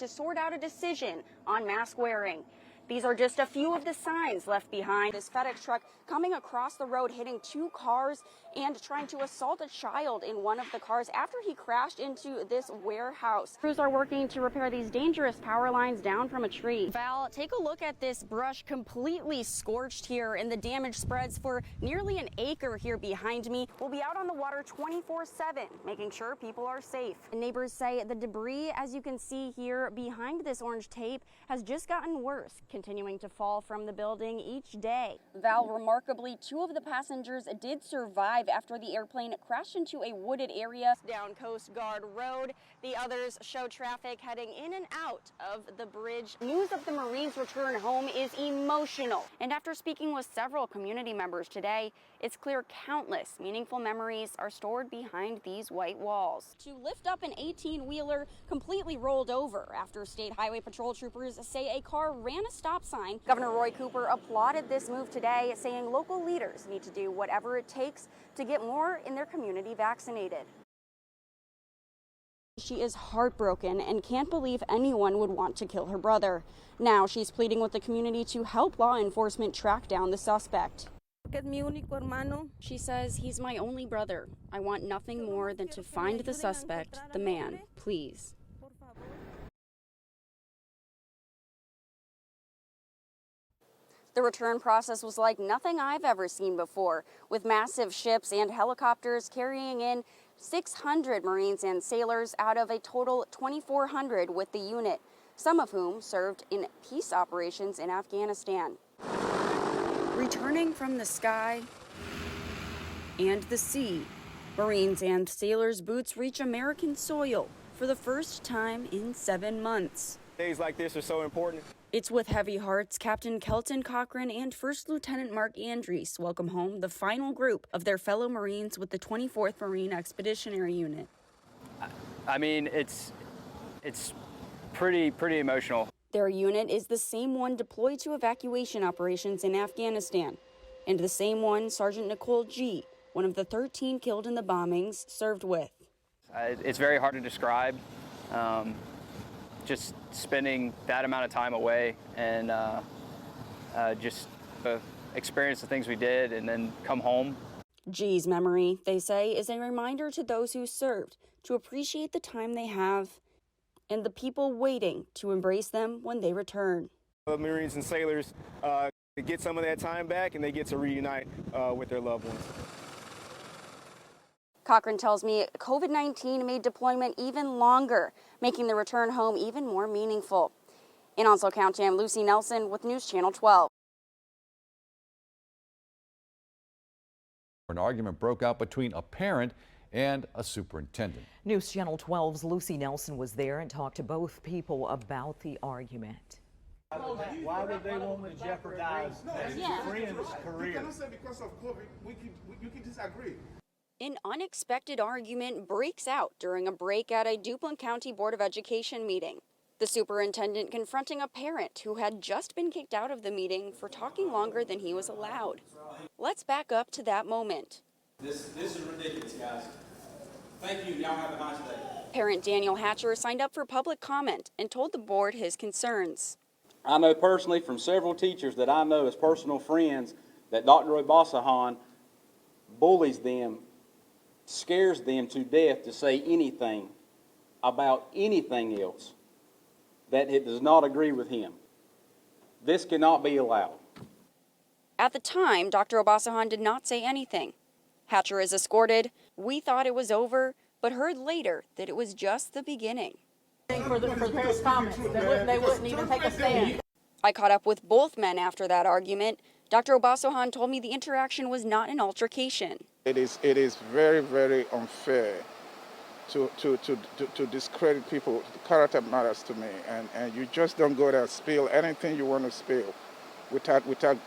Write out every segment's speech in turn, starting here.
to sort out a decision on mask wearing. These are just a few of the signs left behind. This FedEx truck coming across the road, hitting two cars and trying to assault a child in one of the cars after he crashed into this warehouse. Crews are working to repair these dangerous power lines down from a tree. Val, take a look at this brush completely scorched here, and the damage spreads for nearly an acre here behind me. We'll be out on the water 24/7, making sure people are safe. And neighbors say the debris, as you can see here behind this orange tape, has just gotten worse, continuing to fall from the building each day. Val, remarkably, two of the passengers did survive after the airplane crashed into a wooded area down Coast Guard Road. The others show traffic heading in and out of the bridge. News of the Marines' return home is emotional. And after speaking with several community members today, it's clear countless meaningful memories are stored behind these white walls. To lift up an 18-wheeler completely rolled over after State Highway Patrol troopers say a car ran a stop sign. Governor Roy Cooper applauded this move today, saying local leaders need to do whatever it takes to get more in their community vaccinated. She is heartbroken and can't believe anyone would want to kill her brother. Now she's pleading with the community to help law enforcement track down the suspect. She says, "He's my only brother. I want nothing more than to find the suspect, the man, please." The return process was like nothing I've ever seen before, with massive ships and helicopters carrying in 600 Marines and sailors out of a total 2,400 with the unit, some of whom served in peace operations in Afghanistan. Returning from the sky and the sea, Marines and sailors' boots reach American soil for the first time in 7 months. Days like this are so important. It's with heavy hearts Captain Kelton Cochran and First Lieutenant Mark Andrees welcome home the final group of their fellow Marines with the 24th Marine Expeditionary Unit. I mean, it's pretty emotional. Their unit is the same one deployed to evacuation operations in Afghanistan, and the same one Sergeant Nicole G., one of the 13 killed in the bombings, served with. It's very hard to describe. Just spending that amount of time away and just experience the things we did and then come home. G's memory, they say, is a reminder to those who served to appreciate the time they have and the people waiting to embrace them when they return. Marines and sailors get some of that time back and they get to reunite with their loved ones. Cochran tells me COVID-19 made deployment even longer, making the return home even more meaningful. In Onslow County, I'm Lucy Nelson with News Channel 12. An argument broke out between a parent and a superintendent. News Channel 12's Lucy Nelson was there and talked to both people about the argument. Why would they want to jeopardize their friend's career? You cannot say because of COVID, you can disagree. An unexpected argument breaks out during a break at a Duplin County Board of Education meeting. The superintendent confronting a parent who had just been kicked out of the meeting for talking longer than he was allowed. Let's back up to that moment. This is ridiculous, guys. Thank you. Y'all have a nice day. Parent Daniel Hatcher signed up for public comment and told the board his concerns. I know personally from several teachers that I know as personal friends that Dr. Obasahan bullies them, scares them to death to say anything about anything else that it does not agree with him. This cannot be allowed. At the time, Dr. Obasahan did not say anything. Hatcher is escorted. We thought it was over, but heard later that it was just the beginning. For the parents' comments, they wouldn't even take a stand. I caught up with both men after that argument. Dr. Obasahan told me the interaction was not an altercation. It is very, very unfair to discredit people. Character matters to me, and you just don't go there and spill anything you want to spill without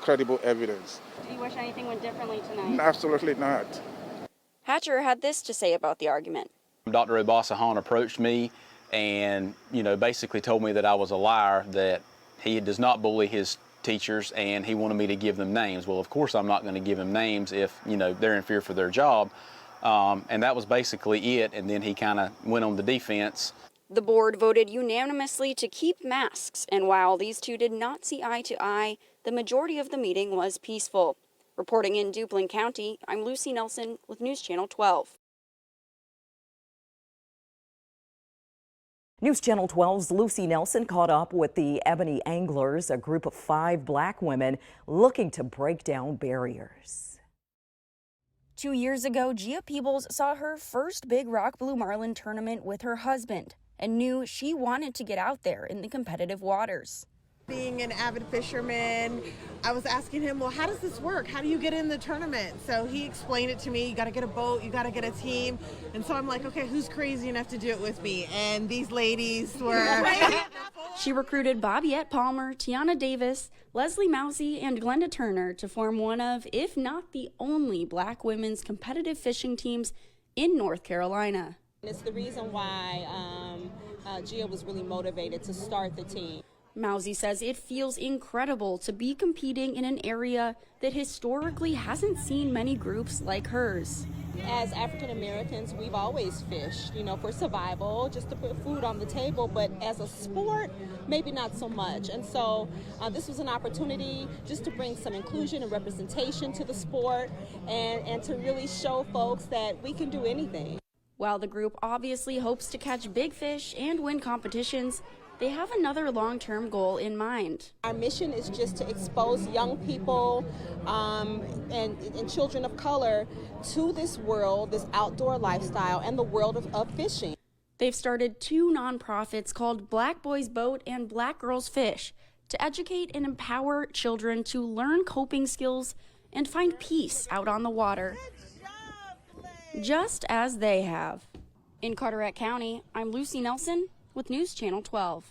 credible evidence. Do you wish anything went differently tonight? Absolutely not. Hatcher had this to say about the argument. Dr. Obasahan approached me and, basically told me that I was a liar, that he does not bully his teachers, and he wanted me to give them names. Well, of course I'm not going to give them names if, they're in fear for their job. And that was basically it. And then he kind of went on the defense. The board voted unanimously to keep masks, and while these two did not see eye to eye, the majority of the meeting was peaceful. Reporting in Duplin County, I'm Lucy Nelson with News Channel 12. News Channel 12's Lucy Nelson caught up with the Ebony Anglers, a group of 5 black women looking to break down barriers. 2 years ago, Gia Peebles saw her first big rock blue marlin tournament with her husband and knew she wanted to get out there in the competitive waters. Being an avid fisherman, I was asking him, well, how does this work? How do you get in the tournament? So he explained it to me. You got to get a boat, you got to get a team. And so I'm like, okay, who's crazy enough to do it with me? And these ladies were. She recruited Bobbiette Palmer, Tiana Davis, Leslie Mousy, and Glenda Turner to form one of, if not the only, black women's competitive fishing teams in North Carolina. It's the reason why Gia was really motivated to start the team. Mousy says it feels incredible to be competing in an area that historically hasn't seen many groups like hers. As African Americans, we've always fished, for survival, just to put food on the table, but as a sport, maybe not so much. And so this was an opportunity just to bring some inclusion and representation to the sport and to really show folks that we can do anything. While the group obviously hopes to catch big fish and win competitions, they have another long-term goal in mind. Our mission is just to expose young people and children of color to this world, this outdoor lifestyle, and the world of fishing. They've started 2 nonprofits called Black Boys Boat and Black Girls Fish to educate and empower children to learn coping skills and find peace out on the water, just as they have. In Carteret County, I'm Lucy Nelson with News Channel 12.